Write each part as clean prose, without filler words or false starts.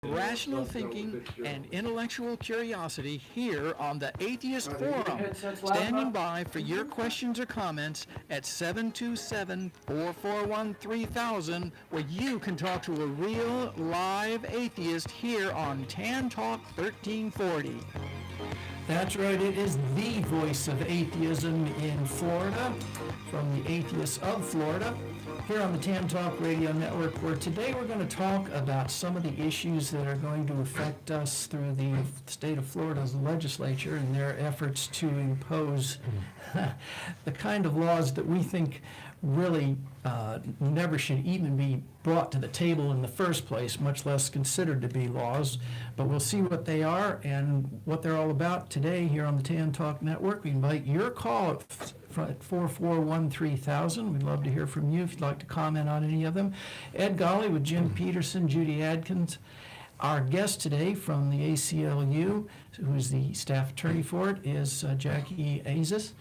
Rational thinking and intellectual curiosity here on the Atheist Forum. Standing by for your questions or comments at 727-441-3000, where you can talk to a real live atheist here on Tan Talk 1340. That's right, it is the voice of atheism in Florida, from the Atheists of Florida, here on the Tan Talk Radio Network, where today we're going to talk about some of the issues that are going to affect us through the state of Florida's legislature and their efforts to impose the kind of laws that we think really never should even be brought to the table in the first place, much less considered to be laws. But we'll see what they are and what they're all about today here on the Tan Talk Network. We invite your call at 441-3000. We'd love to hear from you if you'd like to comment on any of them. Ed Golly with Jim Peterson, Judy Adkins. Our guest today from the ACLU, who is the staff attorney for it, is Jackie Azis.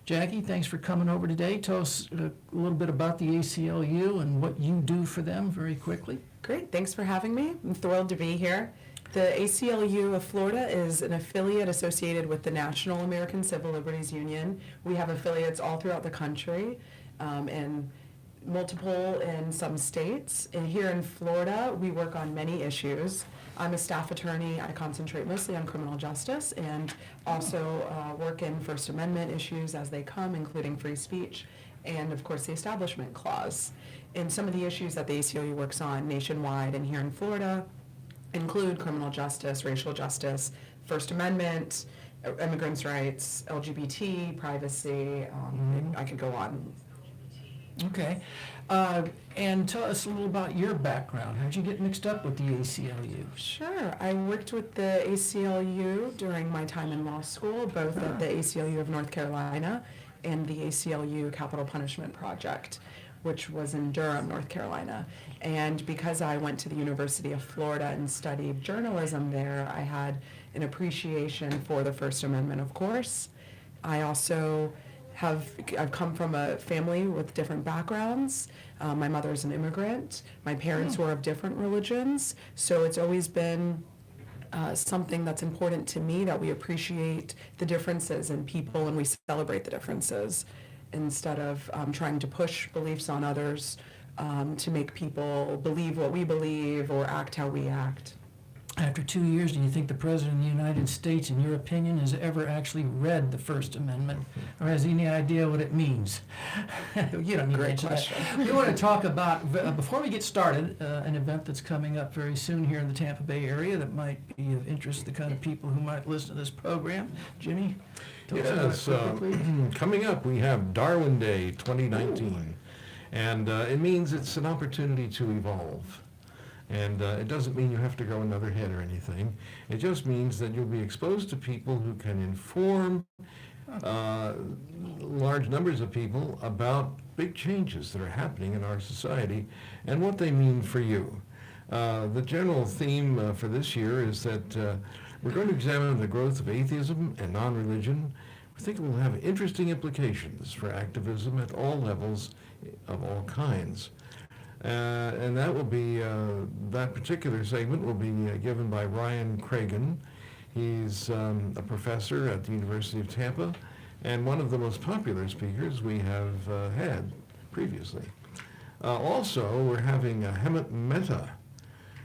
Jackie, thanks for coming over today. Tell us a little bit about the ACLU and what you do for them very quickly. Great, thanks for having me. I'm thrilled to be here. The ACLU of Florida is an affiliate associated with the National American Civil Liberties Union. We have affiliates all throughout the country and multiple in some states. And here in Florida, we work on many issues. I'm a staff attorney. I concentrate mostly on criminal justice and also work in First Amendment issues as they come, including free speech and, of course, the Establishment Clause. And some of the issues that the ACLU works on nationwide and here in Florida include criminal justice, racial justice, First Amendment, immigrants' rights, LGBT, privacy. I could go on. Okay. And tell us a little about your background. How did you get mixed up with the ACLU? Sure. I worked with the ACLU during my time in law school, both at the ACLU of North Carolina and the ACLU Capital Punishment Project, which was in Durham, North Carolina. And because I went to the University of Florida and studied journalism there, I had an appreciation for the First Amendment, of course. I also I've come from a family with different backgrounds. My mother's an immigrant. My parents were of different religions. So it's always been something that's important to me, that we appreciate the differences in people and we celebrate the differences instead of trying to push beliefs on others to make people believe what we believe or act how we act. After 2 years, do you think the President of the United States, in your opinion, has ever actually read the First Amendment or has any idea what it means? You don't need to answer that. We want to talk about, before we get started, an event that's coming up very soon here in the Tampa Bay area that might be of interest to the kind of people who might listen to this program. Jimmy? Yes, coming up we have Darwin Day 2019. Ooh. And it means it's an opportunity to evolve. And it doesn't mean you have to grow another head or anything. It just means that you'll be exposed to people who can inform large numbers of people about big changes that are happening in our society and what they mean for you. The general theme for this year is that we're going to examine the growth of atheism and non-religion. We think it will have interesting implications for activism at all levels of all kinds. And that will be, that particular segment will be given by Ryan Cragen. He's a professor at the University of Tampa and one of the most popular speakers we have had previously. Also, we're having Hemant Mehta,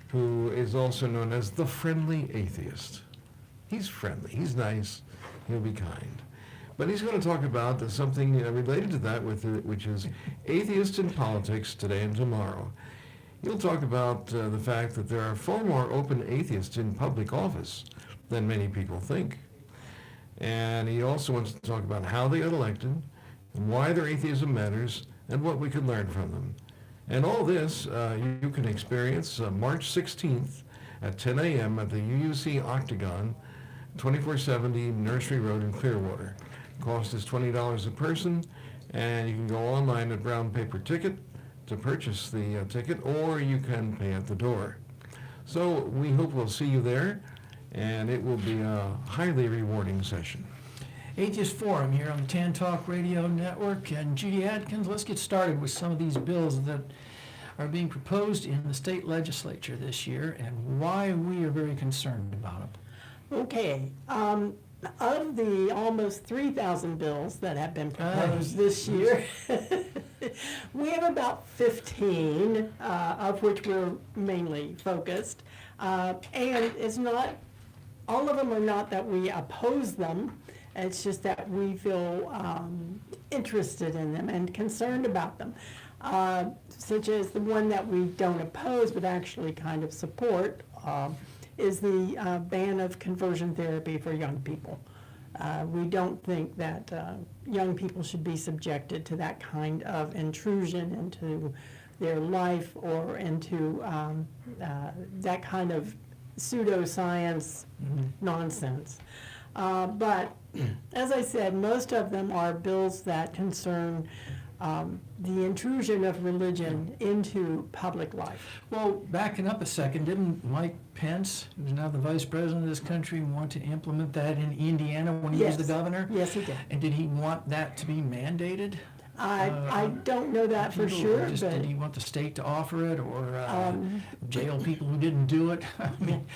who is also known as the Friendly Atheist. He's friendly, he's nice, he'll be kind. But he's going to talk about something related to that, which is atheists in politics today and tomorrow. He'll talk about the fact that there are far more open atheists in public office than many people think. And he also wants to talk about how they got elected, and why their atheism matters, and what we can learn from them. And all this you can experience March 16th at 10 a.m. at the UUC Octagon, 2470 Nursery Road in Clearwater. Cost is $20 a person, and you can go online at Brown Paper Ticket to purchase the ticket, or you can pay at the door. So we hope we'll see you there, and it will be a highly rewarding session. Atheist Forum here on the Tan Talk Radio Network, and Judy Adkins, let's get started with some of these bills that are being proposed in the state legislature this year and why we are very concerned about them. Okay, of the almost 3,000 bills that have been proposed this year, we have about 15, of which we're mainly focused. And it's not, all of them are not that we oppose them, it's just that we feel interested in them and concerned about them. Such as the one that we don't oppose but actually kind of support, is the ban of conversion therapy for young people. We don't think that young people should be subjected to that kind of intrusion into their life or into that kind of pseudoscience nonsense. But as I said, most of them are bills that concern the intrusion of religion into public life. Well, backing up a second, didn't Mike Pence, who's now the vice president of this country, want to implement that in Indiana when he was the Yes. governor? Yes, he did. And did he want that to be mandated? I don't know that for People, sure, or just but did he want the state to offer it, or jail people who didn't do it? I mean,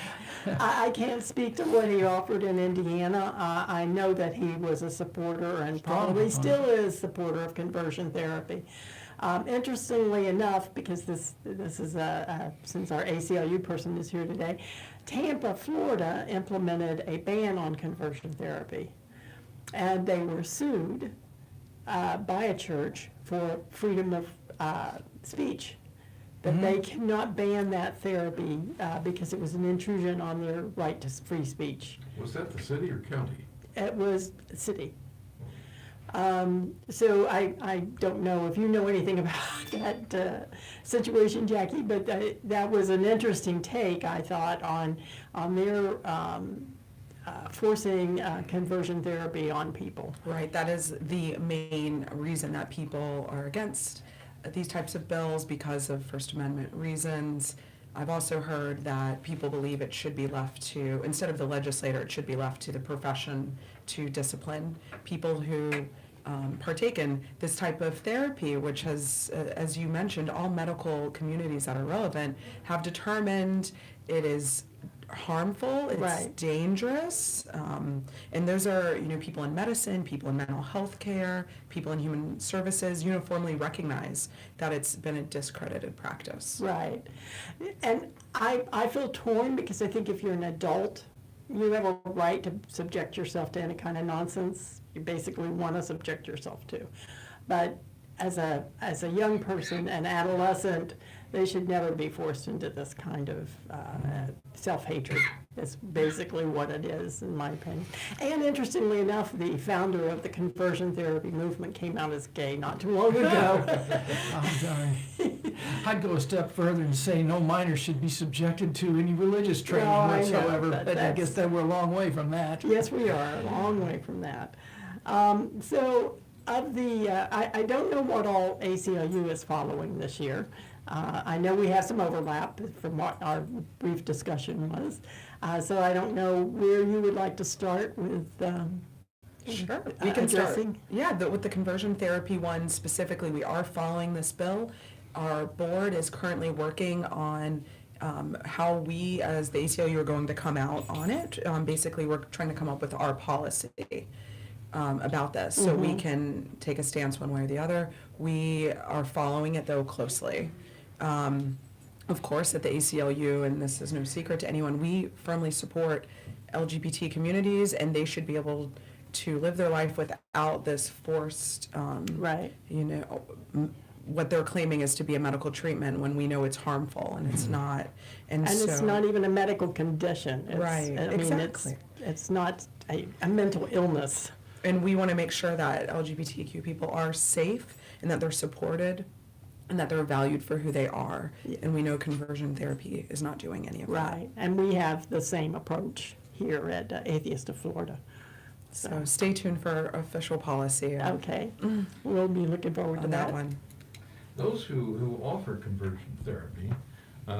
I can't speak to what he offered in Indiana. I know that he was a supporter and probably still is supporter of conversion therapy. Interestingly enough, because this is since our ACLU person is here today, Tampa, Florida implemented a ban on conversion therapy, and they were sued by a church for freedom of speech. That they cannot ban that therapy because it was an intrusion on their right to free speech. Was that the city or county? It was city. So I don't know if you know anything about that situation, Jackie, but that was an interesting take, I thought, on their forcing conversion therapy on people. Right, that is the main reason that people are against these types of bills, because of First Amendment reasons. I've also heard that people believe it should be left to, instead of the legislator, it should be left to the profession to discipline people who partake in this type of therapy, which has, as you mentioned, all medical communities that are relevant have determined it is harmful, it's Right. dangerous, and those are, people in medicine, people in mental health care, people in human services uniformly recognize that it's been a discredited practice. Right. And I feel torn because I think if you're an adult, you have a right to subject yourself to any kind of nonsense you basically want to subject yourself to. But as a young person, an adolescent, they should never be forced into this kind of self-hatred. That's basically what it is, in my opinion. And interestingly enough, the founder of the conversion therapy movement came out as gay not too long ago. I'm sorry. I'd go a step further and say no minor should be subjected to any religious training Well, I know, whatsoever, but but I guess that's- that we're a long way from that. Yes, we are, a long way from that. So of the, I don't know what all ACLU is following this year. I know we have some overlap from what our brief discussion was. So I don't know where you would like to start with Sure, we can start. addressing. Yeah, with the conversion therapy one specifically, we are following this bill. Our board is currently working on how we, as the ACLU, are going to come out on it. Basically, we're trying to come up with our policy about this, so we can take a stance one way or the other. We are following it, though, closely. Of course, at the ACLU, and this is no secret to anyone, we firmly support LGBT communities, and they should be able to live their life without this forced, Right. what they're claiming is to be a medical treatment when we know it's harmful and it's not. And it's not even a medical condition. It's, Right, I mean, exactly. it's not a mental illness. And we want to make sure that LGBTQ people are safe and that they're supported and that they're valued for who they are. Yeah. And we know conversion therapy is not doing any of that. Right. And we have the same approach here at Atheists of Florida. So stay tuned for official policy Okay. We'll be looking forward to on that. that one. Those who offer conversion therapy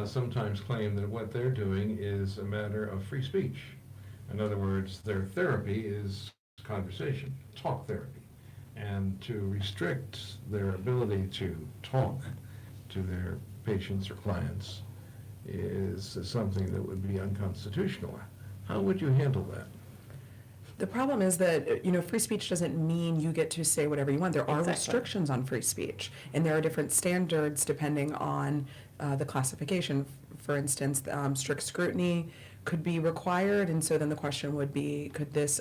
sometimes claim that what they're doing is a matter of free speech. In other words, their therapy is conversation, talk therapy. And to restrict their ability to talk to their patients or clients is something that would be unconstitutional. How would you handle that? The problem is that, free speech doesn't mean you get to say whatever you want. There are Exactly. restrictions on free speech, and there are different standards depending on the classification. For instance, strict scrutiny could be required, and so then the question would be, could this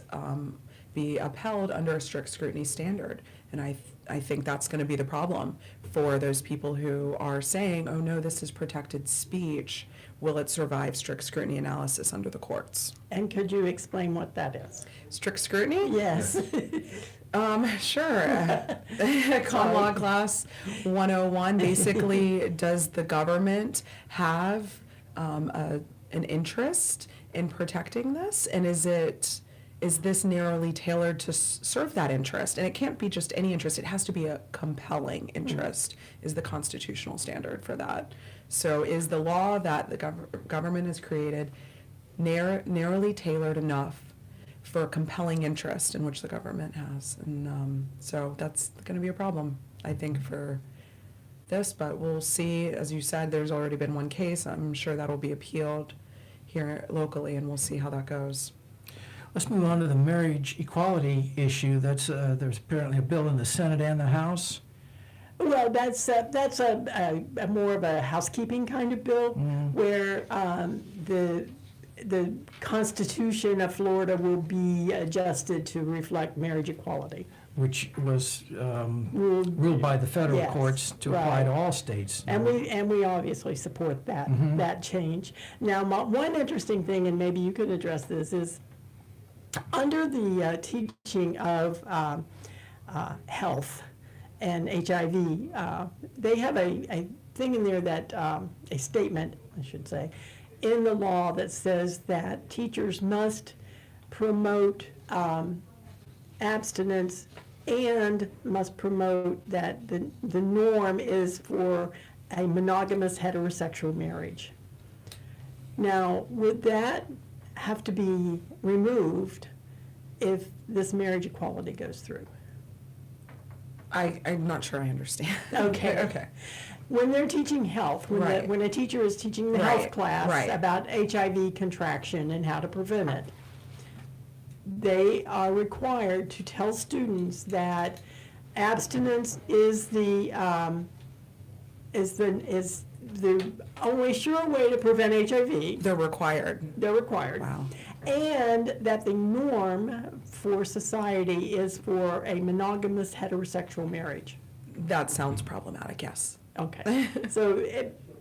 be upheld under a strict scrutiny standard? And I think that's going to be the problem for those people who are saying, oh no, this is protected speech. Will it survive strict scrutiny analysis under the courts? And could you explain what that is? Strict scrutiny? Yes. Sure. Common Law Class 101, basically, does the government have an interest in protecting this? And is this narrowly tailored to serve that interest? And it can't be just any interest, it has to be a compelling interest, is the constitutional standard for that. So is the law that the government has created narrowly tailored enough for a compelling interest in which the government has? And so that's going to be a problem, I think, for this, but we'll see. As you said, there's already been one case. I'm sure that'll be appealed here locally, and we'll see how that goes. Let's move on to the marriage equality issue. That's there's apparently a bill in the Senate and the House. Well, that's a more of a housekeeping kind of bill, where the Constitution of Florida will be adjusted to reflect marriage equality. Which was ruled by the federal Yes, courts to apply right. to all states. And we obviously support that that change. Now, one interesting thing, and maybe you could address this, is under the teaching of health and HIV, they have a thing in there that, a statement, I should say, in the law that says that teachers must promote abstinence and must promote that the norm is for a monogamous heterosexual marriage. Now, would that have to be removed if this marriage equality goes through? I'm not sure I understand. Okay. Okay. When they're teaching health, Right. when a teacher is teaching the health Right, class right. about HIV contraction and how to prevent it, they are required to tell students that abstinence is the only sure way to prevent HIV. They're required. They're required. Wow. And that the norm for society is for a monogamous heterosexual marriage. That sounds problematic, yes. Okay, so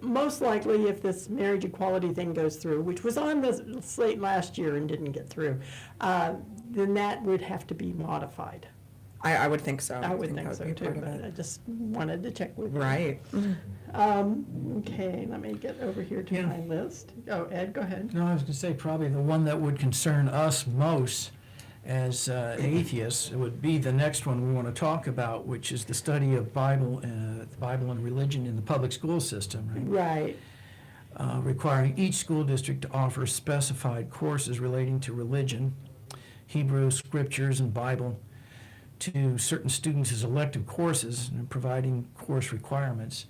most likely if this marriage equality thing goes through, which was on the slate last year and didn't get through, then that would have to be modified. I would think so. I would think that so be too, part of but it. I just wanted to check with you. Right. Okay, let me get over here to Yeah. my list. Oh, Ed, go ahead. No, I was going to say probably the one that would concern us most as atheists would be the next one we want to talk about, which is the study of Bible and religion in the public school system, right? Right, Requiring each school district to offer specified courses relating to religion, Hebrew, scriptures, and Bible to certain students as elective courses and providing course requirements.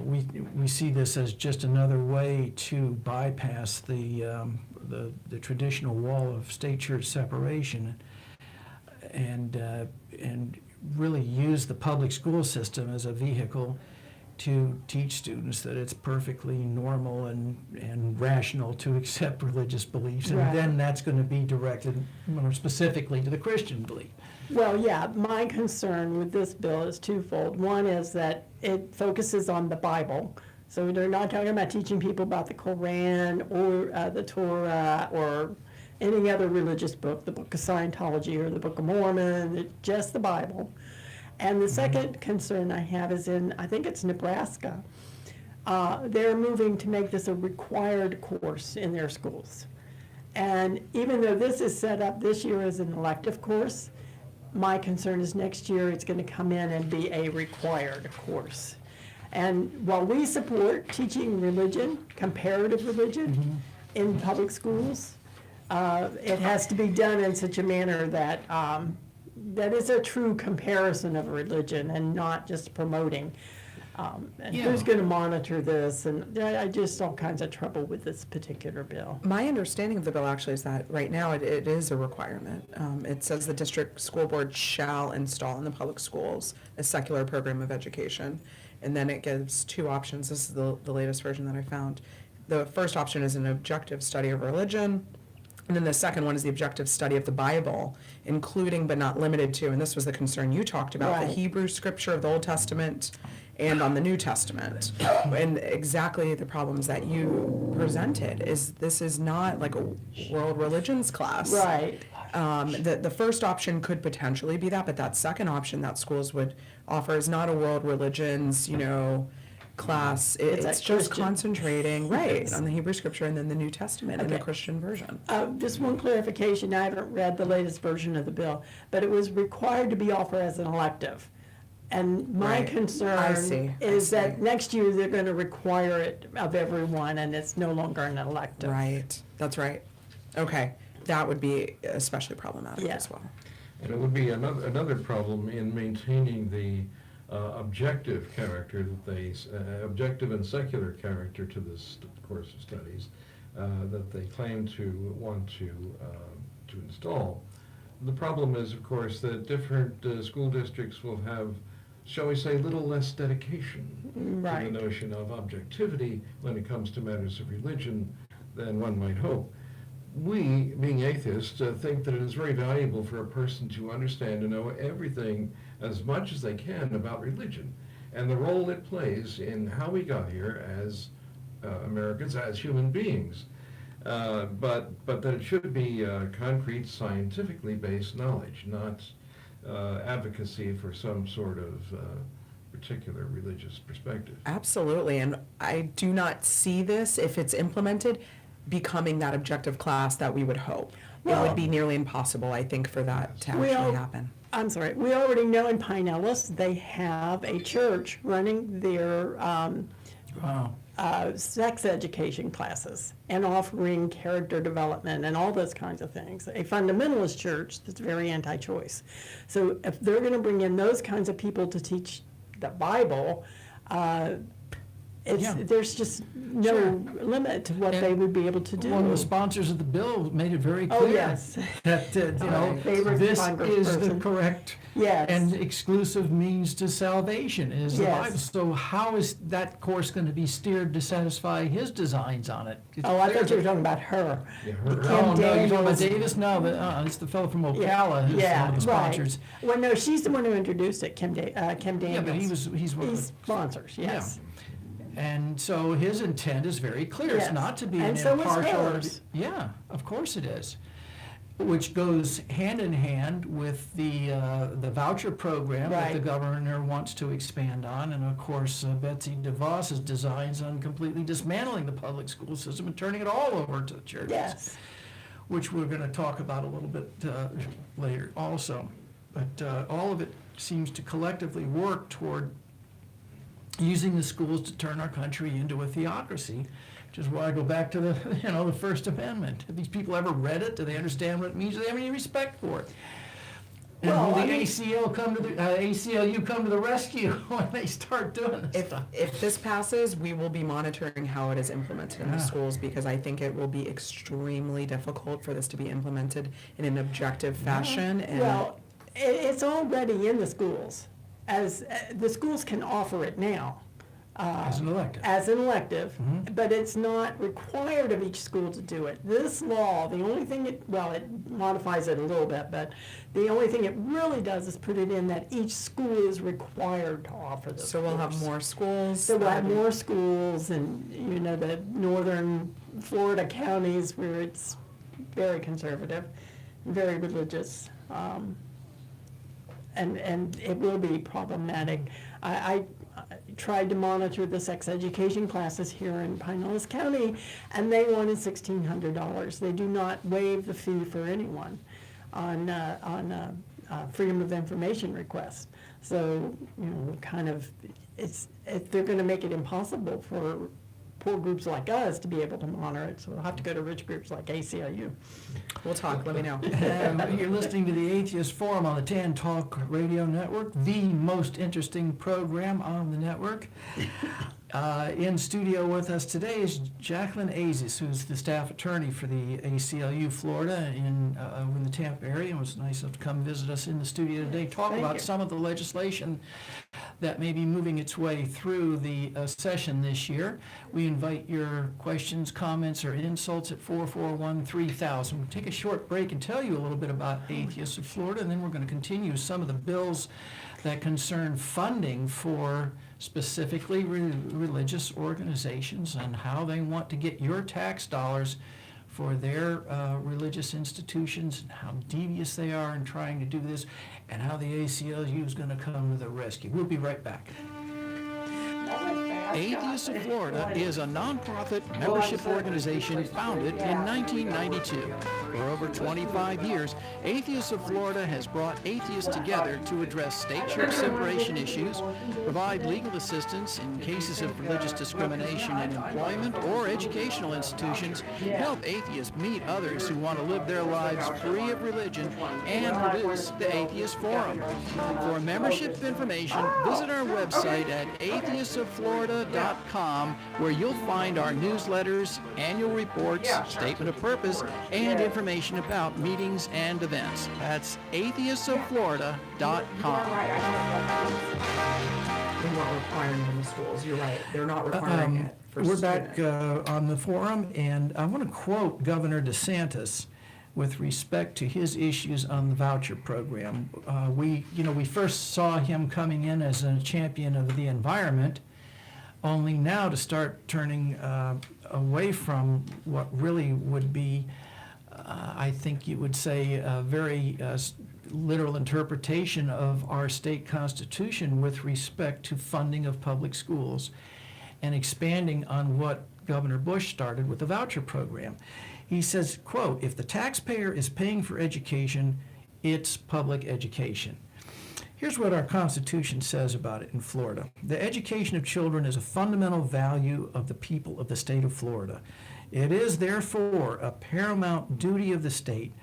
We see this as just another way to bypass the traditional wall of state-church separation and really use the public school system as a vehicle to teach students that it's perfectly normal and rational to accept religious beliefs. And Right. then that's going to be directed more specifically to the Christian belief. well, yeah, my concern with this bill is twofold. One is that it focuses on the Bible. So they're not talking about teaching people about the Koran or the Torah or any other religious book, the Book of Scientology or the Book of Mormon, just the Bible. And the second concern I have is I think it's Nebraska. They're moving to make this a required course in their schools. And even though this is set up this year as an elective course, my concern is next year it's going to come in and be a required course. And while we support teaching religion, comparative religion, in public schools, it has to be done in such a manner that that is a true comparison of religion and not just promoting. And Yeah. who's gonna monitor this? And I just all kinds of trouble with this particular bill. My understanding of the bill actually is that right now it is a requirement. It says the district school board shall install in the public schools a secular program of education. And then it gives two options. This is the latest version that I found. The first option is an objective study of religion. And then the second one is the objective study of the Bible, including but not limited to, and this was the concern you talked about, the Right. Hebrew scripture of the Old Testament and on the New Testament. And exactly the problems that you presented is this is not like a world religions class. Right. The first option could potentially be that, but that second option that schools would offer is not a world religions, class. It's It's a just Christian. concentrating, right, Yes. on the Hebrew scripture and then the New Testament in the Okay. Christian version. Just one clarification, I haven't read the latest version of the bill, but it was required to be offered as an elective. And my Right. I concern see, I is that see. next year they're gonna require it of everyone, and it's no longer an elective. Right, that's right. Okay, that would be especially problematic Yeah. as well. And it would be another problem in maintaining the objective character that objective and secular character to this course of studies that they claim to want to install. The problem is, of course, that different school districts will have, shall we say, little less dedication Right. to the notion of objectivity when it comes to matters of religion than one might hope. We, being atheists, think that it is very valuable for a person to understand and know everything as much as they can about religion and the role it plays in how we got here as Americans, as human beings. But that it should be concrete, scientifically based knowledge, not advocacy for some sort of particular religious perspective. Absolutely, and I do not see this, if it's implemented, becoming that objective class that we would hope. It Well- would be nearly impossible, I think, for that to We actually all- happen. I'm sorry, we already know in Pinellas, they have a church running their Wow. sex education classes and offering character development and all those kinds of things. A fundamentalist church that's very anti-choice. So if they're going to bring in those kinds of people to teach the Bible, Yeah. there's just no Sure. limit to what And they would be able to do. One of the sponsors of the bill made it very Oh, clear yes. that, My favorite this is the congressperson. correct Yes. and exclusive means to salvation is the Yes. Bible. So how is that course going to be steered to satisfy his designs on it? It's Oh, I clear thought you were that- talking about her. Yeah, Kim Oh, no, you're talking about Daniels. Davis? No, it's the fellow from Ocala who's Yeah, one of the right. sponsors. Well, no, she's the one who introduced it, Kim Daniels. Yeah, but he's one of He's the, sponsors, yes. and so his intent is very clear. It's Yes. not to be an And so is impartial. hers. Yeah, of course it is. Which goes hand in hand with the voucher program that the Right. governor wants to expand on, and of course Betsy DeVos's designs on completely dismantling the public school system and turning it all over to the churches. Yes. Which we're going to talk about a little bit later also. But all of it seems to collectively work toward using the schools to turn our country into a theocracy, which is why I go back to the, the First Amendment. Have these people ever read it? Do they understand what it means? Do they have any respect for it? And Well, will I the mean- ACLU come to the rescue when they start doing this If, stuff? if this passes, we will be monitoring how it is implemented in the Yeah. schools, because I think it will be extremely difficult for this to be implemented in an objective fashion, and Well, it's already in the schools, as, the schools can offer it now. As an elective. As an elective, Mhm. but it's not required of each school to do it. This law, the only thing it modifies it a little bit, but the only thing it really does is put it in that each school is required to offer this so we'll have course. more schools. So we'll have more schools and, the northern Florida counties where it's very conservative, very religious. And it will be problematic. I tried to monitor the sex education classes here in Pinellas County, and they wanted $1,600. They do not waive the fee for anyone on freedom of information requests. So, they're gonna make it impossible for poor groups like us to be able to monitor it, so we'll have to go to rich groups like ACLU. We'll talk, let me know. You're listening to the Atheist Forum on the Tan Talk Radio Network, the most interesting program on the network. In studio with us today is Jacqueline Azis, who's the staff attorney for the ACLU Florida in the Tampa area. It was nice enough to come visit us in the studio today, talk Thank about you. some of the legislation that may be moving its way through the session this year. We invite your questions, comments, or insults at 441-3000. We'll take a short break and tell you a little bit about Atheists of Florida, and then we're going to continue some of the bills that concern funding for specifically religious organizations and how they want to get your tax dollars for their religious institutions, and how devious they are in trying to do this, and how the ACLU is going to come to the rescue. We'll be right back. Atheists of Florida is a nonprofit membership organization founded in 1992. For over 25 years, Atheists of Florida has brought atheists together to address state-church separation issues, provide legal assistance in cases of religious discrimination in employment or educational institutions, help atheists meet others who want to live their lives free of religion, and produce the Atheist Forum. For membership information, visit our website at atheistsoflorida.com, where you'll find our newsletters, annual reports, statement of purpose, and information about meetings and events. That's atheistsoflorida.com. They weren't requiring it in the schools, you're right, they're not requiring it for We're students. back on the forum, and I want to quote Governor DeSantis with respect to his issues on the voucher program. We first saw him coming in as a champion of the environment, only now to start turning away from what really would be, I think you would say, a very literal interpretation of our state constitution with respect to funding of public schools, and expanding on what Governor Bush started with the voucher program. He says, quote, "If the taxpayer is paying for education, it's public education." Here's what our Constitution says about it in Florida. "The education of children is a fundamental value of the people of the state of Florida. It is therefore a paramount duty of the state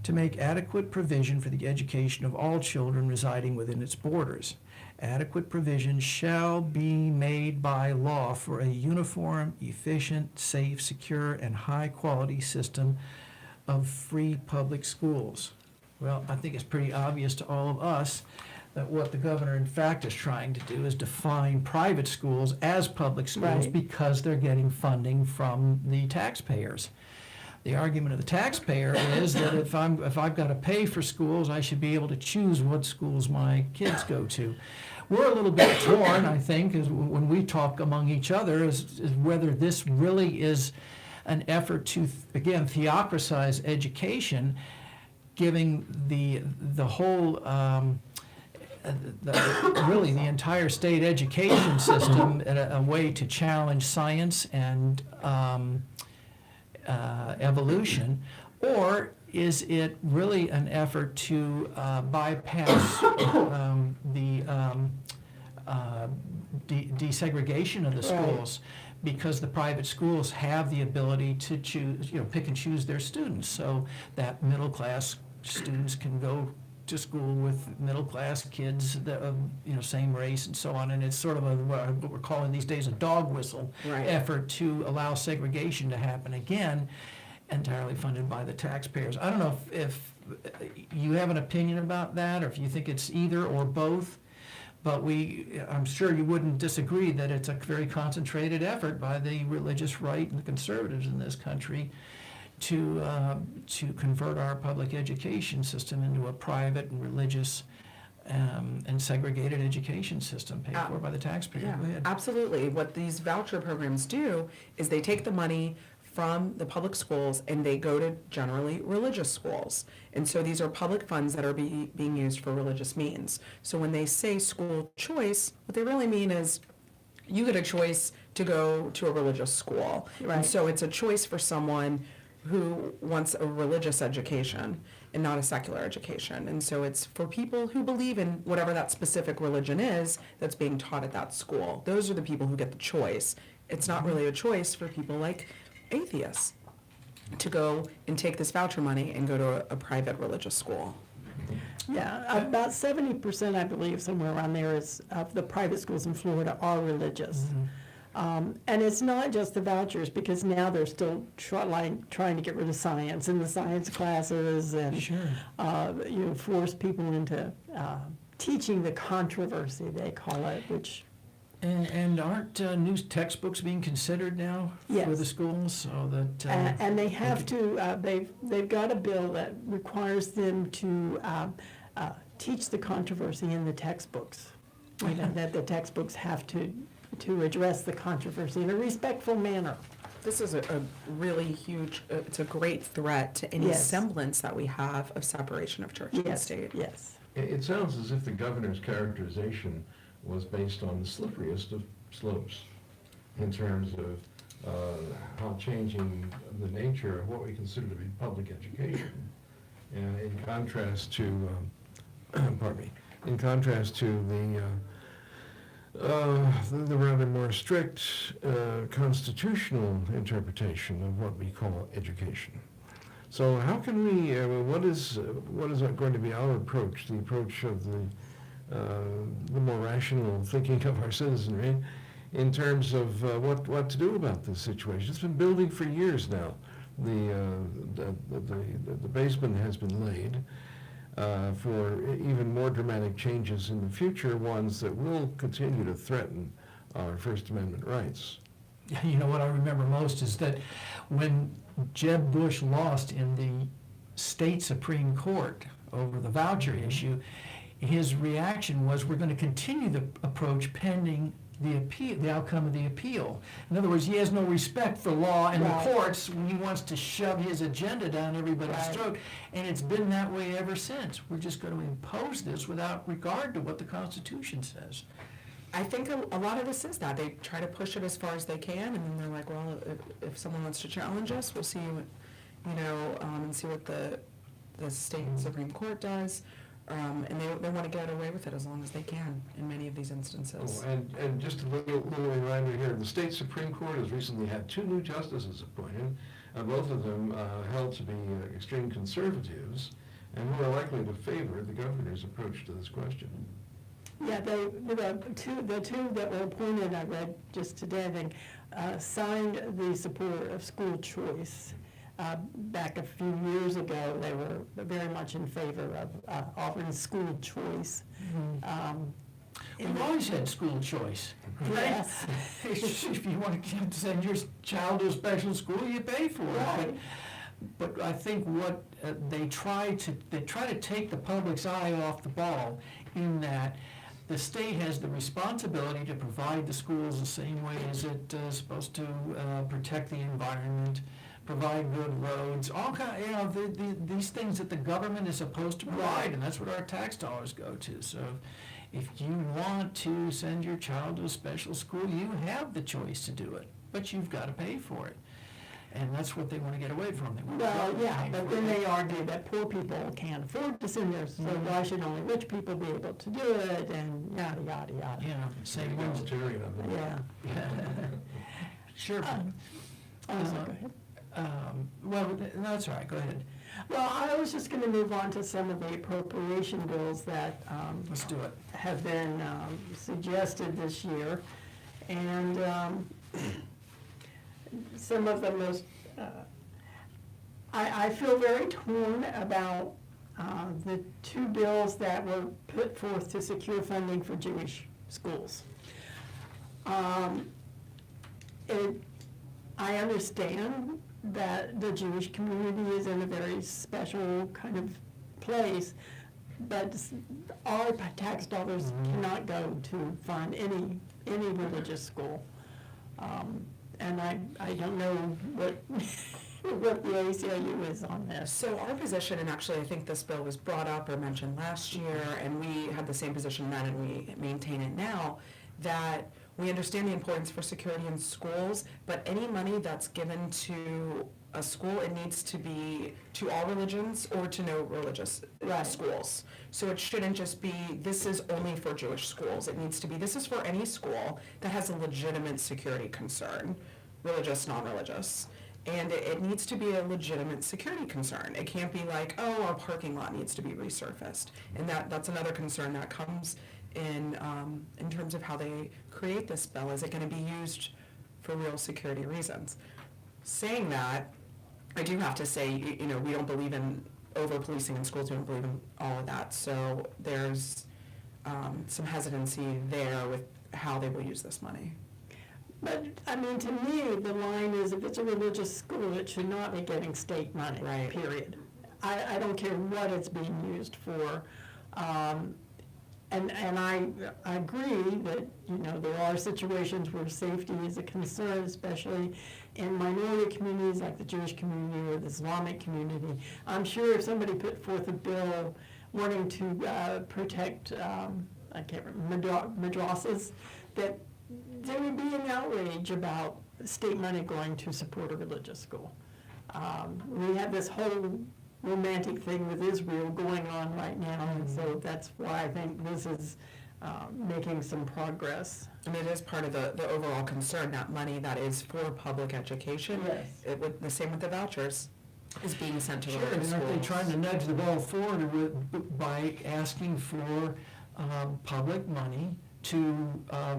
to make adequate provision for the education of all children residing within its borders. Adequate provision shall be made by law for a uniform, efficient, safe, secure, and high-quality system of free public schools." Well, I think it's pretty obvious to all of us that what the governor, in fact, is trying to do is define private schools as public schools Right. because they're getting funding from the taxpayers. The argument of the taxpayer is that if I've got to pay for schools, I should be able to choose what schools my kids go to. We're a little bit torn, I think, is when we talk among each other, is whether this really is an effort to, again, theocratize education, giving the whole really the entire state education system a way to challenge science and evolution, or is it really an effort to bypass the desegregation of the schools? Because the private schools have the ability to choose, pick and choose their students, so that middle class students can go to school with middle class kids that of same race and so on, and it's sort of what we're calling these days a dog whistle effort to allow segregation to happen again, entirely funded by the taxpayers. I don't know if you have an opinion about that, or if you think it's either or both, but I'm sure you wouldn't disagree that it's a very concentrated effort by the religious right and the conservatives in this country to convert our public education system into a private and religious and segregated education system paid for by the taxpayer. Yeah, Go ahead. absolutely. What these voucher programs do is they take the money from the public schools and they go to generally religious schools. And so these are public funds that are being used for religious means. So when they say school choice, what they really mean is you get a choice to go to a religious school. Right. And so it's a choice for someone who wants a religious education and not a secular education. And so it's for people who believe in whatever that specific religion is that's being taught at that school. Those are the people who get the choice. it's not really a choice for people like atheists to go and take this voucher money and go to a private religious school. Yeah, about 70%, I believe, somewhere around there is, of the private schools in Florida are religious. And it's not just the vouchers, because now they're still trying to get rid of science in the science classes and, force people into teaching the controversy, they call it, which... And aren't new textbooks being considered now for Yes. the schools, so that... And they have to, they've got a bill that requires them to teach the controversy in the textbooks. You know, that the textbooks have to address the controversy in a respectful manner. This is a really huge, it's a great threat to any Yes. semblance that we have of separation of church and Yes, state. yes. It sounds as if the governor's characterization was based on the slipperiest of slopes in terms of how changing the nature of what we consider to be public education, and in contrast to, pardon me, in contrast to the rather more strict constitutional interpretation of what we call education. So how can we, what is going to be our approach, the approach of the more rational thinking of our citizenry, in terms of what to do about this situation? It's been building for years now. The basement has been laid for even more dramatic changes in the future, ones that will continue to threaten our First Amendment rights. You know what I remember most is that when Jeb Bush lost in the state Supreme Court over the voucher issue, his reaction was, we're going to continue the approach pending the appeal, the outcome of the appeal. In other words, he has no respect for law and Right. the courts when he wants to shove his agenda down everybody's Right. throat. And it's been that way ever since. We're just going to impose this without regard to what the Constitution says. I think a lot of this is that. They try to push it as far as they can, and then they're like, well, if someone wants to challenge us, we'll see, and see what the state Supreme Court does. And they want to get away with it as long as they can in many of these instances. Oh, and just a little reminder here, the state Supreme Court has recently had 2 new justices appointed, both of them held to be extreme conservatives, and who are likely to favor the governor's approach to this question. Yeah, the two that were appointed, I read just today, they signed the support of school choice. Back a few years ago, they were very much in favor of offering school choice. We've always had school choice. Yes. If you want to send your child to a special school, you pay for it. Right. But I think what they try to take the public's eye off the ball, in that the state has the responsibility to provide the schools the same way as it is supposed to protect the environment, provide good roads, all kind, these things that the government is supposed to provide, and that's what our tax dollars go to. So if you want to send your child to a special school, you have the choice to do it, but you've got to pay for it. And that's what they want to get away from. They want the Well, government yeah, paying but for then it. they argue that poor people can't afford to send theirs, so why should only rich people be able to do it, and yada, yada, yada. Yeah, same ones. Egalitarian of them. Yeah. Sure. Go ahead. Well, that's all right, go ahead. Well, I was just going to move on to some of the appropriation bills that Let's do it. have been suggested this year. And some of the most, I feel very torn about the 2 bills that were put forth to secure funding for Jewish schools. I understand that the Jewish community is in a very special kind of place, but our tax dollars cannot go to fund any religious school. And I don't know what what the ACLU is on this. So our position, and actually I think this bill was brought up or mentioned last year, and we had the same position then and we maintain it now, that we understand the importance for security in schools, but any money that's given to a school, it needs to be to all religions or to no religious schools. So it shouldn't just be, this is only for Jewish schools. It needs to be, this is for any school that has a legitimate security concern, religious, non-religious. And it needs to be a legitimate security concern. It can't be like, oh, our parking lot needs to be resurfaced. And that's another concern that comes in terms of how they create this bill. Is it going to be used for real security reasons? Saying that, I do have to say, we don't believe in over-policing in schools. We don't believe in all of that. So there's some hesitancy there with how they will use this money. But, I mean, to me, the line is if it's a religious school, it should not be getting state money, Right. period. I don't care what it's being used for. And I agree that, there are situations where safety is a concern, especially in minority communities like the Jewish community or the Islamic community. I'm sure if somebody put forth a bill wanting to protect, I can't remember, madrasas, that there would be an outrage about state money going to support a religious school. We have this whole romantic thing with Israel going on right now, and so that's why I think this is making some progress. And it is part of the overall concern, that money that is for public education. Yes. The same with the vouchers, is being sent to Sure, religious and schools. aren't they trying to nudge the ball forward by asking for public money to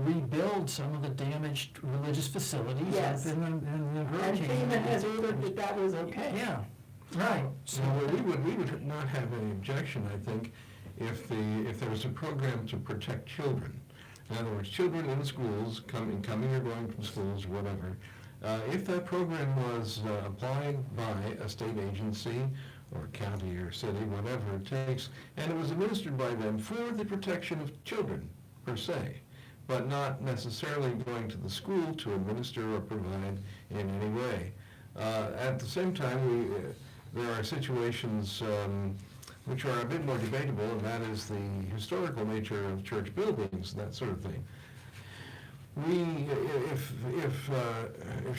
rebuild some of the damaged religious facilities Yes. in the And hurricane? FEMA has ordered that that was okay. Yeah, right. So So we would not have any objection, I think, if there was a program to protect children. In other words, children in schools, coming or going from schools, whatever. If that program was applied by a state agency or county or city, whatever it takes, and it was administered by them for the protection of children, per se, but not necessarily going to the school to administer or provide in any way. At the same time, there are situations which are a bit more debatable, and that is the historical nature of church buildings, that sort of thing. If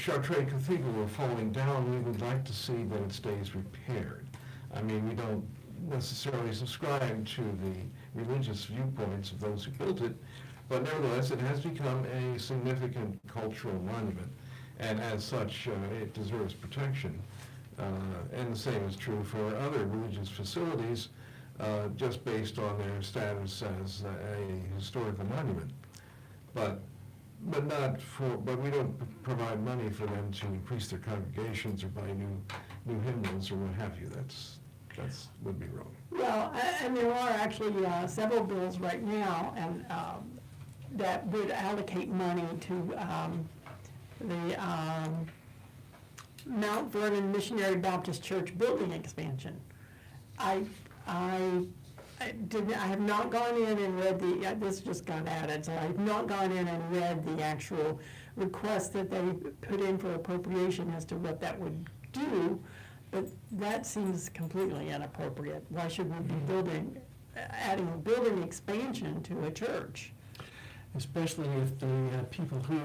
Chartres Cathedral were falling down, we would like to see that it stays repaired. I mean, we don't necessarily subscribe to the religious viewpoints of those who built it, but nevertheless, it has become a significant cultural monument, and as such, it deserves protection. And the same is true for other religious facilities, just based on their status as a historical monument. But we don't provide money for them to increase their congregations or buy new hymnals or what have you. That's would be wrong. Well, and there are actually several bills right now, and that would allocate money to the Mount Vernon Missionary Baptist Church building expansion. I have not gone in and read this just got added, so I've not gone in and read the actual request that they put in for appropriation as to what that would do, but that seems completely inappropriate. Why should we be adding a building expansion to a church? especially if the people who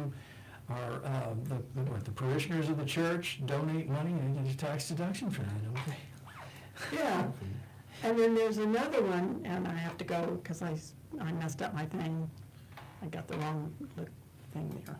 are the parishioners of the church donate money and get a tax deduction for that, don't they? Yeah. And then there's another one, and I have to go because I messed up my thing. I got the wrong thing there.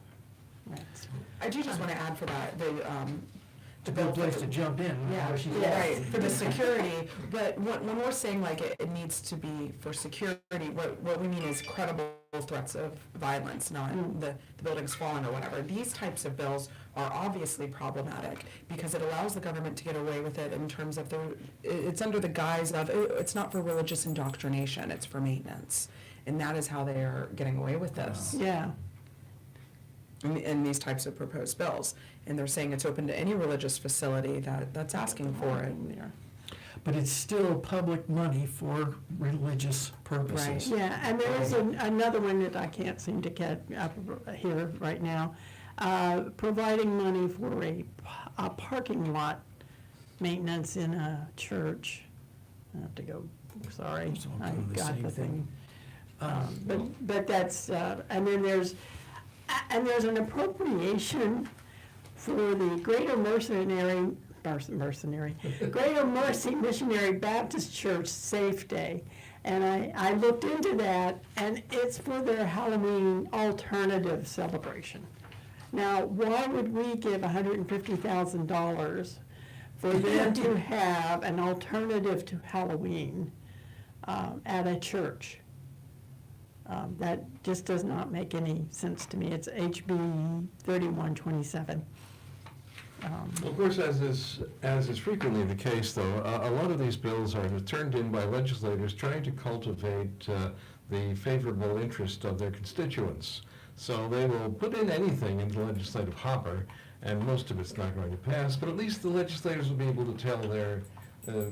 That's- I do just want to add for that, It's a good place to jump in. Yeah, where she's right, for the security, but when we're saying like it needs to be for security, what we mean is credible threats of violence, not the building's falling or whatever. These types of bills are obviously problematic because it allows the government to get away with it in terms of it's under the guise of, it's not for religious indoctrination, it's for maintenance. And that is how they are getting away with this. Yeah. In these types of proposed bills. And they're saying it's open to any religious facility that's asking for it. But it's still public money for religious purposes. Right. Yeah, and there is another one that I can't seem to get up here right now. Providing money for a parking lot maintenance in a church. I have to go, sorry, So I'm I doing the got same the thing. thing. But that's, and then there's an appropriation for the Greater Mercenary Greater Mercy Missionary Baptist Church Safe Day. And I looked into that, and it's for their Halloween alternative celebration. Now, why would we give $150,000 for them to have an alternative to Halloween at a church? That just does not make any sense to me. It's HB 3127. Well, of course, as is frequently the case, though, a lot of these bills are turned in by legislators trying to cultivate the favorable interest of their constituents. So they will put in anything in the legislative hopper, and most of it's not going to pass, but at least the legislators will be able to tell their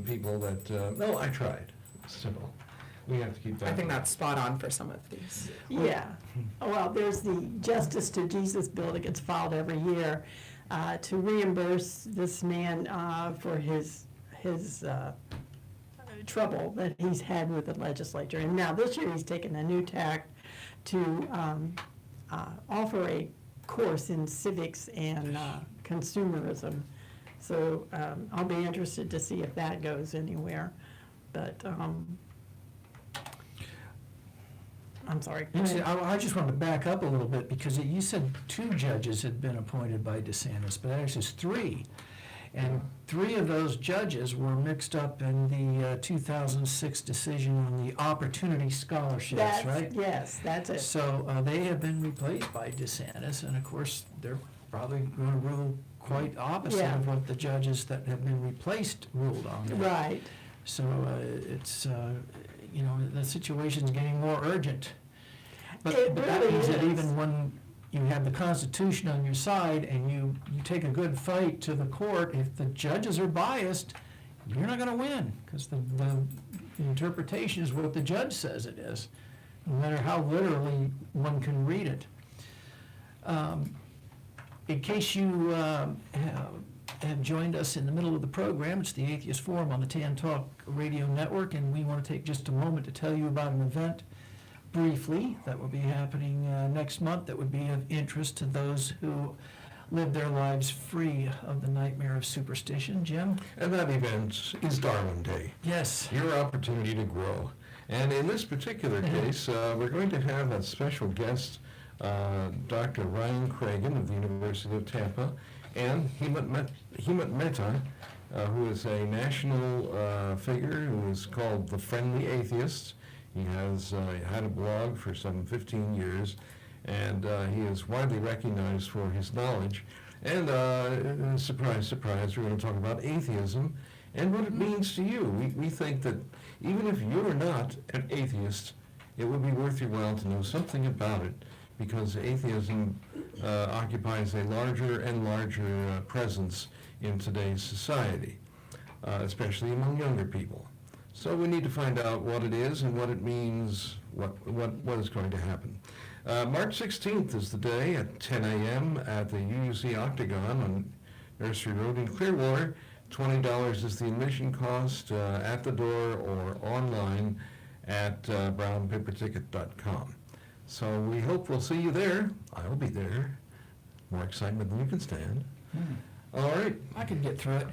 people that, no, I tried. It's simple. We have to keep that. I think that's spot on for some of these. Yeah. Well, there's the Justice to Jesus bill that gets filed every year to reimburse this man for his trouble that he's had with the legislature. And now this year he's taken a new tack to offer a course in civics and consumerism. So I'll be interested to see if that goes anywhere. But I'm sorry. I just wanted to back up a little bit because you said 2 judges had been appointed by DeSantis, but actually it's 3. And 3 of those judges were mixed up in the 2006 decision on the opportunity scholarships, right? Yes, that's it. So they have been replaced by DeSantis, and of course, they're probably going to rule quite opposite Yeah. of what the judges that have been replaced ruled on that. Right. So it's, the situation's getting more urgent. It But that really means that is. even when you have the Constitution on your side and you take a good fight to the court, if the judges are biased, you're not gonna win, because the interpretation is what the judge says it is, no matter how literally one can read it. In case you have joined us in the middle of the program, it's the Atheist Forum on the Tan Talk Radio Network, and we want to take just a moment to tell you about an event briefly that will be happening next month that would be of interest to those who live their lives free of the nightmare of superstition. Jim? And that event is Darwin Day. Yes. Your opportunity to grow. And in this particular case, we're going to have a special guest, Dr. Ryan Cragen of the University of Tampa, and Hemant Mehta, who is a national figure who is called the Friendly Atheist. He has had a blog for some 15 years, and he is widely recognized for his knowledge. And surprise, surprise, we're going to talk about atheism and what it means to you. We think that even if you're not an atheist, it would be worth your while to know something about it, because atheism occupies a larger and larger presence in today's society, especially among younger people. So we need to find out what it is and what it means, what is going to happen. March 16th is the day at 10 a.m. at the UUC Octagon on Nursery Road in Clearwater. $20 is the admission cost at the door or online at brownpaperticket.com. So we hope we'll see you there. I'll be there. More excitement than you can stand. All right. I could get through it.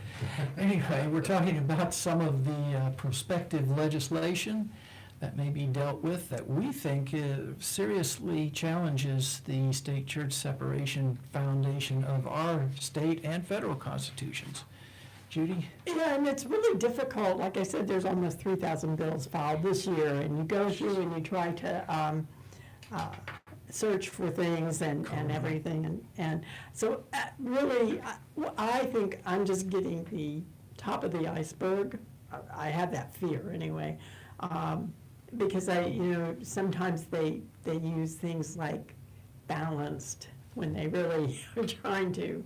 Anyway, we're talking about some of the prospective legislation that may be dealt with that we think seriously challenges the state church separation foundation of our state and federal constitutions. Judy? Yeah, and it's really difficult. Like I said, there's almost 3,000 bills filed this year, and you go through and you try to search for things and everything. And so really, I think I'm just getting the top of the iceberg. I have that fear anyway. Because sometimes they use things like balanced when they really are trying to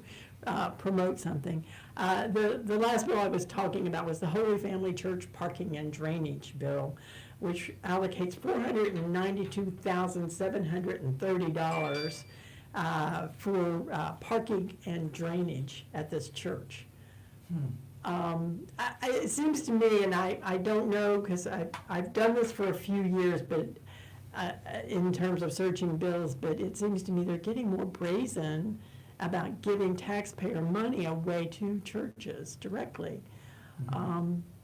promote something. The last bill I was talking about was the Holy Family Church Parking and Drainage Bill, which allocates $492,730 for parking and drainage at this church. It seems to me, and I don't know, because I've done this for a few years, but in terms of searching bills, but it seems to me they're getting more brazen about giving taxpayer money away to churches directly.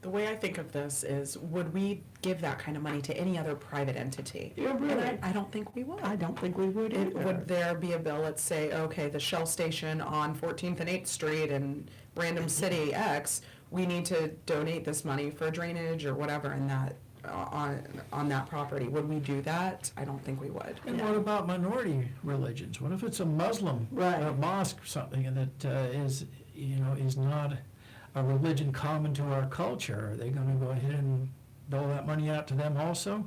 The way I think of this is, would we give that kind of money to any other private entity? Yeah, And really. I don't think we would. I don't think we would either. Would there be a bill, let's say, okay, the Shell station on 14th and 8th Street in random city X, we need to donate this money for drainage or whatever in that, on that property. Would we do that? I don't think we would. And Yeah. what about minority religions? What if it's a Muslim Right. mosque or something and that is not a religion common to our culture? Are they going to go ahead and dole that money out to them also?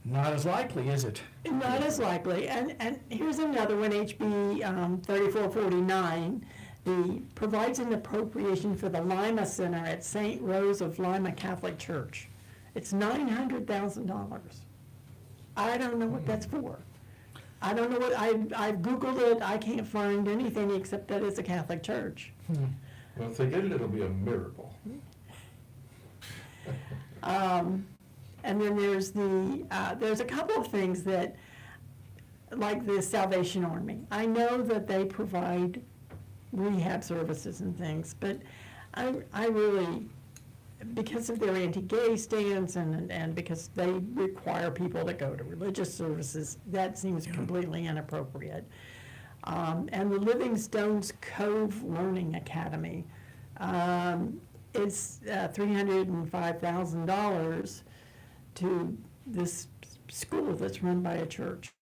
Not as likely, is it? Not as likely. And here's another one, HB 3449, provides an appropriation for the Lima Center at St. Rose of Lima Catholic Church. It's $900,000. I don't know what that's for. I don't know what, I've Googled it, I can't find anything except that it's a Catholic church. Well, if they get it, it'll be a miracle. And then there's a couple of things that, like the Salvation Army. I know that they provide rehab services and things, but I really, because of their anti-gay stance and because they require people to go to religious services, that seems completely inappropriate. And the Livingstone's Cove Learning Academy, it's $305,000 to this school that's run by a church,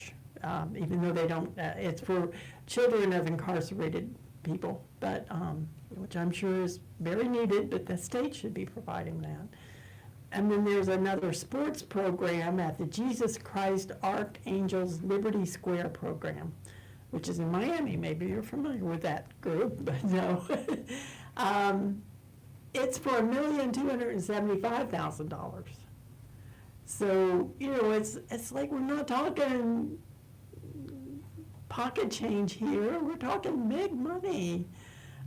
even though they don't, it's for children of incarcerated people, but, which I'm sure is very needed, but the state should be providing that. And then there's another sports program at the Jesus Christ Archangels Liberty Square program, which is in Miami. Maybe you're familiar with that group, but no. It's for $1,275,000. So, it's like we're not talking pocket change here, we're talking big money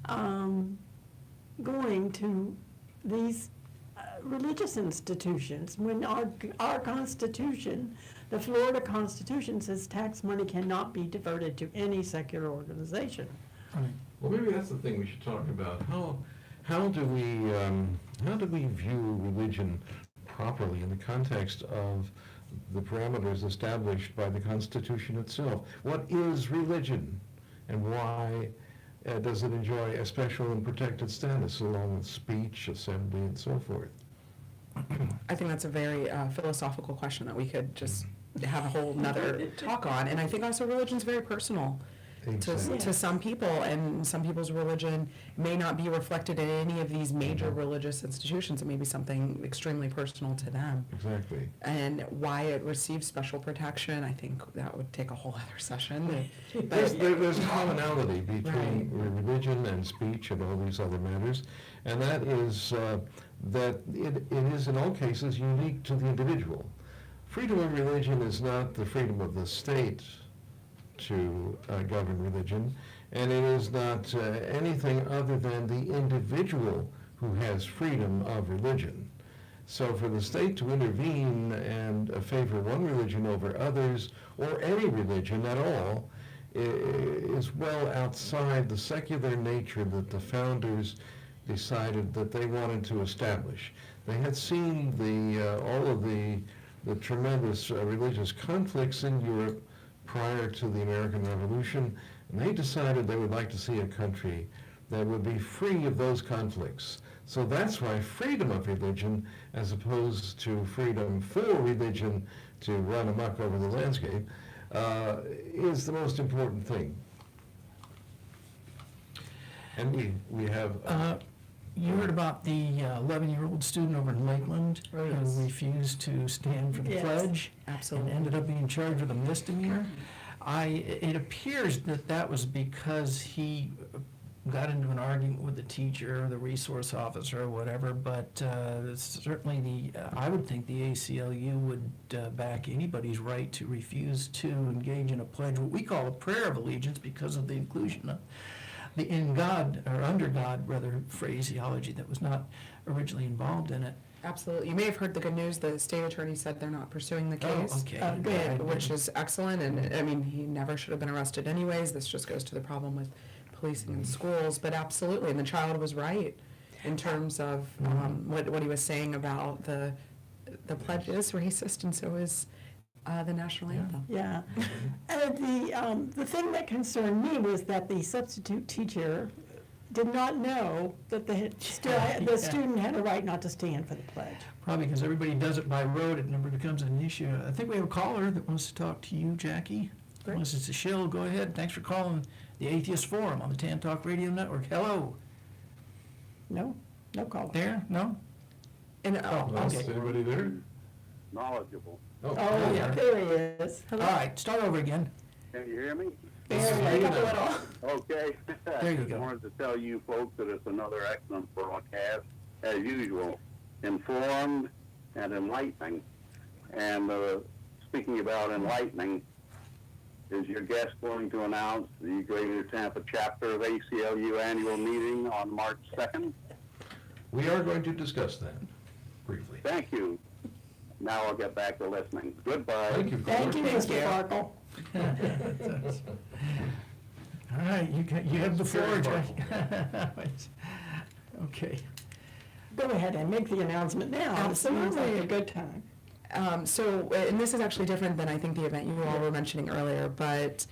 going to these religious institutions, when our Constitution, the Florida Constitution, says tax money cannot be diverted to any secular organization. Right. Well, maybe that's the thing we should talk about. How do we view religion properly in the context of the parameters established by the Constitution itself? What is religion, and why does it enjoy a special and protected status along with speech, assembly, and so forth? I think that's a very philosophical question that we could just have a whole nother talk on. And I think also religion's very personal Exactly. to some people, and some people's religion may not be reflected in any of these major religious institutions. It may be something extremely personal to them. Exactly. And why it receives special protection, I think that would take a whole other session. There's a commonality between religion and speech and all these other matters, and that is that it is in all cases unique to the individual. Freedom of religion is not the freedom of the state to govern religion, and it is not anything other than the individual who has freedom of religion. So for the state to intervene and favor one religion over others, or any religion at all, is well outside the secular nature that the founders decided that they wanted to establish. They had seen all of the tremendous religious conflicts in Europe prior to the American Revolution, and they decided they would like to see a country that would be free of those conflicts. So that's why freedom of religion, as opposed to freedom for religion to run amok over the landscape, is the most important thing. And we have... You heard about the 11-year-old student over in Lakeland Oh, yes. who refused to stand for the Yes. pledge Absolutely. and ended up being charged with a misdemeanor. It appears that was because he got into an argument with the teacher or the resource officer or whatever, but certainly I would think the ACLU would back anybody's right to refuse to engage in a pledge, what we call a prayer of allegiance, because of the inclusion the in God, or under God, rather, phraseology that was not originally involved in it. Absolutely. You may have heard the good news. The state attorney said they're not pursuing the case. Oh, okay. Which is excellent, and I mean, he never should have been arrested anyways. This just goes to the problem with policing in schools, but absolutely, and the child was right in terms of what he was saying about the pledge is racist, and so is the national anthem. Yeah. The thing that concerned me was that the substitute teacher did not know that the student had a right not to stand for the pledge. Probably because everybody does it by road, it never becomes an issue. I think we have a caller that wants to talk to you, Jackie. Great. Unless it's a shill, go ahead. Thanks for calling the Atheist Forum on the Tan Talk Radio Network. Hello. No call. There? No? And Is Okay. anybody there? Knowledgeable. Oh, yeah. there he is. All Hello. right, start over again. Can you hear me? Barely, a little. Okay. There you go. I wanted to tell you folks that it's another excellent broadcast, as usual, informed and enlightening. And speaking about enlightening, is your guest going to announce the Greater Tampa chapter of ACLU annual meeting on March 2nd? We are going to discuss that briefly. Thank you. Now I'll get back to listening. Goodbye. Thank you. Thank you, Mr. Barkle. All right, you have the floor, Jackie. Okay. Go ahead and make the announcement now. It seems like Absolutely. a good time. And this is actually different than I think the event you all were mentioning earlier, but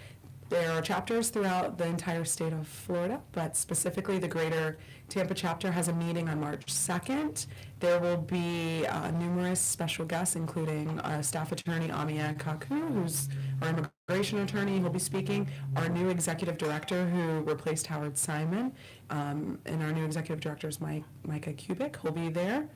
there are chapters throughout the entire state of Florida, but specifically the Greater Tampa chapter has a meeting on March 2nd. There will be numerous special guests, including staff attorney Amia Kaku, who's our immigration attorney, who'll be speaking, our new executive director who replaced Howard Simon, and our new executive director is Micah Kubik, who'll be there.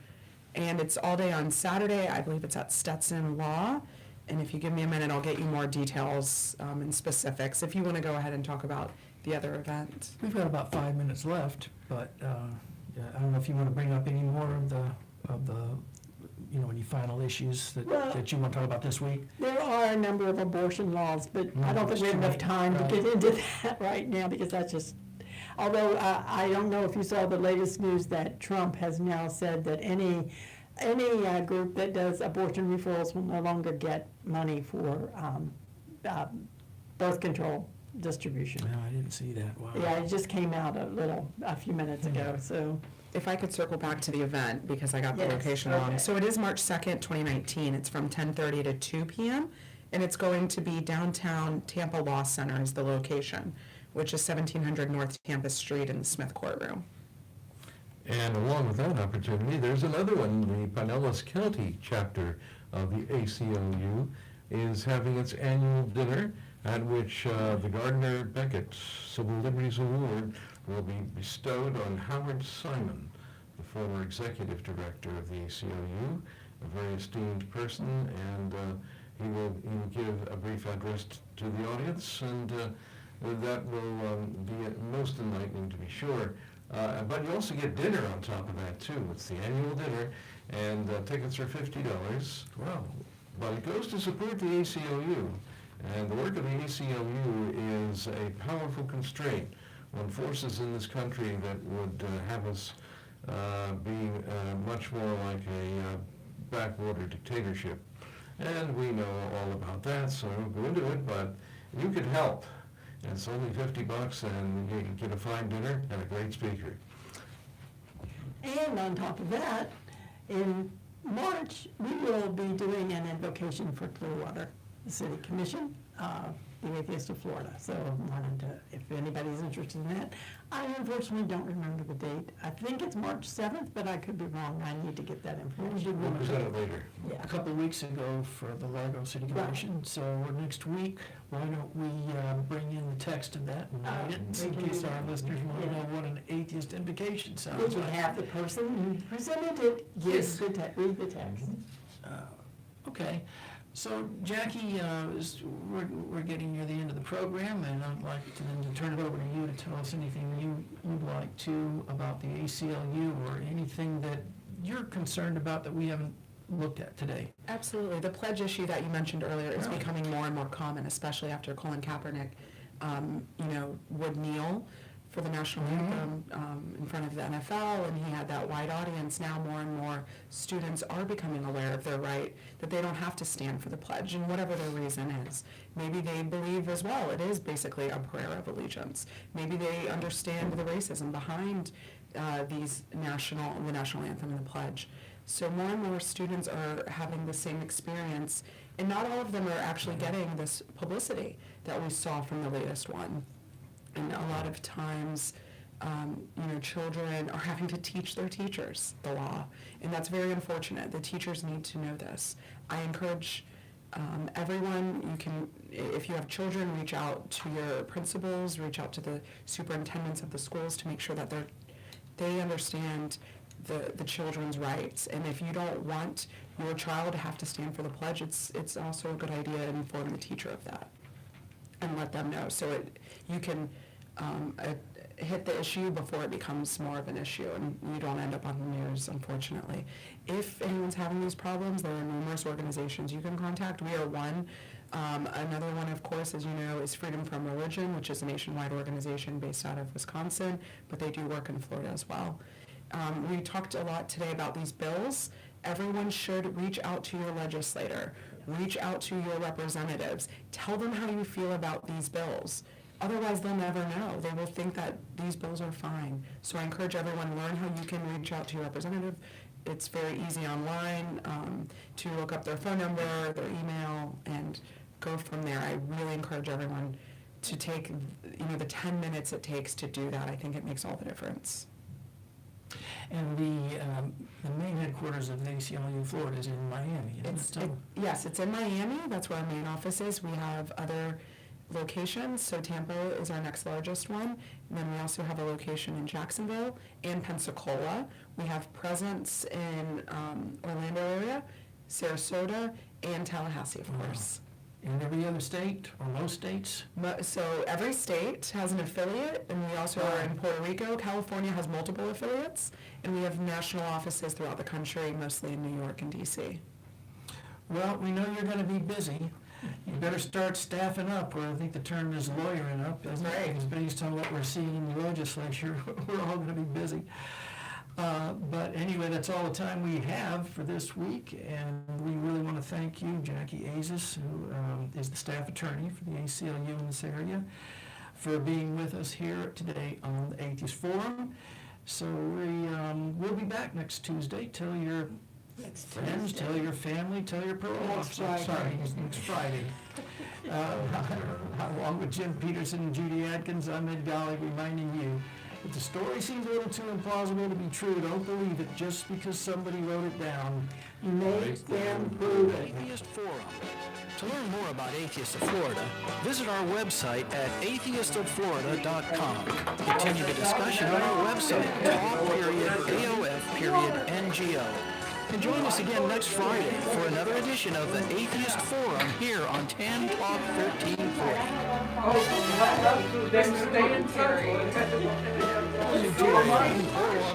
And it's all day on Saturday. I believe it's at Stetson Law. And if you give me a minute, I'll get you more details and specifics if you want to go ahead and talk about the other event. We've got about 5 minutes left, but yeah, I don't know if you want to bring up any more of the any final issues that you want to talk about this week. There are a number of abortion laws, but I don't think we have enough time to get into that right now because that's just, although I don't know if you saw the latest news that Trump has now said that any group that does abortion referrals will no longer get money for birth control distribution. No, I didn't see that. Wow. Yeah, it just came out a few minutes ago, so. If I could circle back to the event, because I got the Yes, location okay. wrong. So it is March 2nd, 2019. It's from 10:30 to 2 p.m. And it's going to be downtown Tampa Law Center is the location, which is 1700 North Tampa Street in the Smith Courtroom. And along with that opportunity, there's another one. The Pinellas County chapter of the ACLU is having its annual dinner at which the Gardner Beckett Civil Liberties Award will be bestowed on Howard Simon, the former executive director of the ACLU, a very esteemed person, and he will give a brief address to the audience, and that will be most enlightening to be sure. But you also get dinner on top of that too. It's the annual dinner, and tickets are $50. Wow. But it goes to support the ACLU, and the work of the ACLU is a powerful constraint on forces in this country that would have us being much more like a backwater dictatorship. And we know all about that, so I won't go into it, but you could help. And it's only $50, and you get a fine dinner and a great speaker. And on top of that, in March, we will be doing an invocation for Clearwater, the City Commission, the Atheists of Florida. So wanted to, if anybody's interested in that. I unfortunately don't remember the date. I think it's March 7th, but I could be wrong. I need to get that information. We'll present it later. Yeah. A couple of weeks ago for the Largo City Commission, so next week, why don't we bring in the text of that and read it, in case our listeners want to know what an atheist invocation We sounds can like. have the person who presented it Yes. read the text. Okay, so Jackie, we're getting near the end of the program, and I'd like to then turn it over to you to tell us anything you'd like to about the ACLU or anything that you're concerned about that we haven't looked at today. Absolutely. The pledge issue that you mentioned earlier is Yeah. becoming more and more common, especially after Colin Kaepernick, would kneel for the national anthem in front of the NFL, and he had that wide audience. Now more and more students are becoming aware of their right, that they don't have to stand for the pledge, and whatever their reason is. Maybe they believe as well it is basically a prayer of allegiance. Maybe they understand the racism behind the national anthem and the pledge. So more and more students are having the same experience, and not all of them are actually getting this publicity that we saw from the latest one. And a lot of times, children are having to teach their teachers the law, and that's very unfortunate. The teachers need to know this. I encourage everyone, if you have children, reach out to your principals, reach out to the superintendents of the schools to make sure that they understand the children's rights. And if you don't want your child to have to stand for the pledge, it's also a good idea to inform the teacher of that and let them know, so you can hit the issue before it becomes more of an issue and you don't end up on the news, unfortunately. If anyone's having these problems, there are numerous organizations you can contact. We are one. Another one, of course, as you know, is Freedom from Religion, which is a nationwide organization based out of Wisconsin, but they do work in Florida as well. We talked a lot today about these bills. Everyone should reach out to your legislator, reach out to your representatives, tell them how you feel about these bills. Otherwise, they'll never know. They will think that these bills are fine. So I encourage everyone to learn how you can reach out to your representative. It's very easy online to look up their phone number, their email, and go from there. I really encourage everyone to take the 10 minutes it takes to do that. I think it makes all the difference. And the main headquarters of the ACLU Florida is in Miami. Yes, it's in Miami. That's where our main office is. We have other locations. So Tampa is our next largest one. And then we also have a location in Jacksonville and Pensacola. We have presence in Orlando area, Sarasota, and Tallahassee, of course. In every other state, or most states? So every state has an affiliate, and we also are in Puerto Rico. California has multiple affiliates, and we have national offices throughout the country, mostly in New York and D.C. Well, we know you're going to be busy. You better start staffing up, or I think the term is lawyering up. That's right. Because based on what we're seeing in the legislature, we're all going to be busy. But anyway, that's all the time we have for this week, and we really want to thank you, Jackie Azis, who is the staff attorney for the ACLU in this area, for being with us here today on the Atheist Forum. So we'll be back next Tuesday. Tell your friends, tell your family, tell your parole officer. Sorry, next Friday. Along with Jim Peterson and Judy Adkins, I'm Ed Golly reminding you, if the story seems a little too implausible to be true, don't believe it just because somebody wrote it down. Make them prove it. Atheist Forum. To learn more about Atheists of Florida, visit our website at atheistofflorida.com. Continue the discussion on our website, talk.aof.ngo. And join us again next Friday for another edition of the Atheist Forum here on Tan Talk 1340.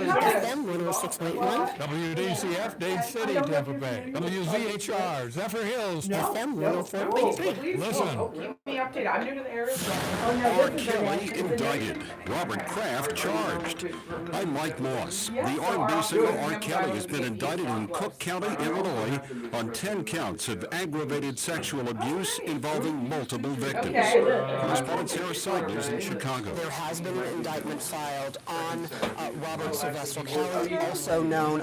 FM 106.1. WDCF, Dade City, Tampa Bay. WZHR, Zephyr Hills. FM 104.3. Listen. Keep me updated. I'm new to the area. R. Kelly indicted. Robert Kraft charged. I'm Mike Moss. The R&B singer R. Kelly has been indicted in Cook County, Illinois, on 10 counts of aggravated sexual abuse involving multiple victims. Correspondent Sarah Seidler's in Chicago. There has been an indictment filed on Robert Sylvester Kelly, also known